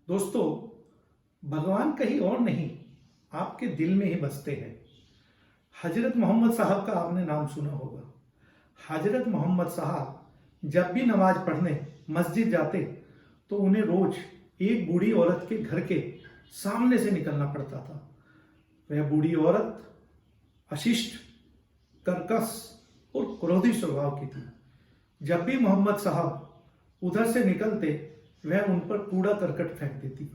दोस्तों, भगवान कहीं और नहीं, आपके दिल में ही बसते हैं। हजरत मोहम्मद साहब का आपने नाम सुना होगा। हजरत मोहम्मद साहब जब भी नमाज पढ़ने मस्जिद जाते तो उन्हें रोज एक बूढ़ी औरत के घर के सामने से निकलना पड़ता था। वह बूढ़ी औरत अशिष्ट, कर्कश और क्रोधी स्वभाव की थी। जब भी मोहम्मद साहब उधर से निकलते वह उन पर कूड़ा करकट फेंक देती।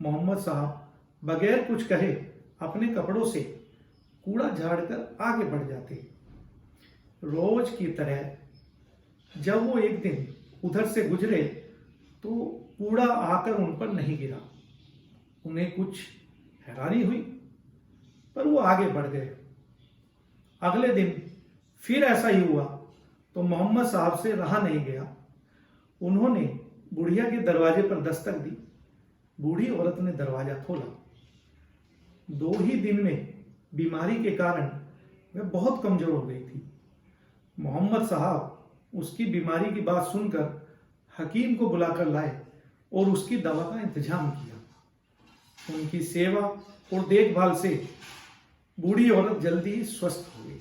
मोहम्मद साहब बगैर कुछ कहे अपने कपड़ों से कूड़ा झाड़कर आगे बढ़ जाते। रोज की तरह जब वो एक दिन उधर से गुजरे तो कूड़ा आकर उन पर नहीं गिरा। उन्हें कुछ हैरानी हुई, पर वो आगे बढ़ गए। अगले दिन फिर ऐसा ही हुआ तो मोहम्मद साहब से रहा नहीं गया। उन्होंने बुढ़िया के दरवाजे पर दस्तक दी। बूढ़ी औरत ने दरवाजा खोला। 2 ही दिन में बीमारी के कारण वह बहुत कमजोर हो गई थी। मोहम्मद साहब उसकी बीमारी की बात सुनकर हकीम को बुलाकर लाए और उसकी दवा का इंतजाम किया। उनकी सेवा और देखभाल से बूढ़ी औरत जल्दी ही स्वस्थ हो गई।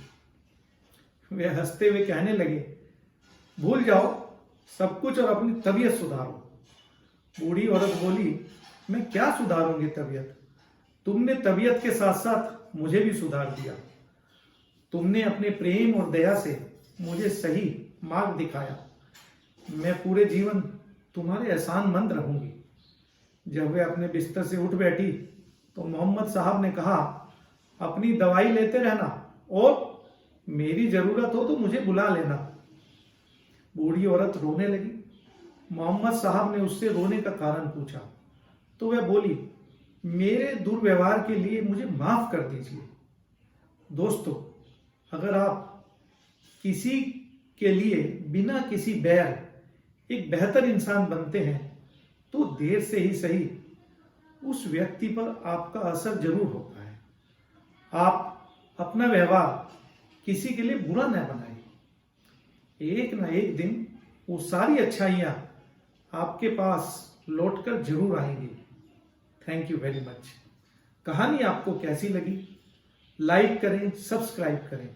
वे हंसते हुए कहने लगे, भूल जाओ सब कुछ और अपनी तबीयत सुधारो। बूढ़ी औरत बोली, मैं क्या सुधारूंगी तबीयत? तुमने तबीयत के साथ साथ मुझे भी सुधार दिया। तुमने अपने प्रेम और दया से मुझे सही मार्ग दिखाया। मैं पूरे जीवन तुम्हारे एहसानमंद रहूंगी। जब वे अपने बिस्तर से उठ बैठी तो मोहम्मद साहब ने कहा, अपनी दवाई लेते रहना और मेरी जरूरत हो तो मुझे बुला लेना। बूढ़ी औरत रोने लगी। मोहम्मद साहब ने उससे रोने का कारण पूछा तो वह बोली, मेरे दुर्व्यवहार के लिए मुझे माफ कर दीजिए। दोस्तों, अगर आप किसी के लिए बिना किसी बैर एक बेहतर इंसान बनते हैं तो देर से ही सही उस व्यक्ति पर आपका असर जरूर होता है। आप अपना व्यवहार किसी के लिए बुरा न बनाएं। एक ना एक दिन वो सारी अच्छाइयां आपके पास लौटकर जरूर आएंगी। Thank you very much. कहानी आपको कैसी लगी? लाइक करें, सब्सक्राइब करें।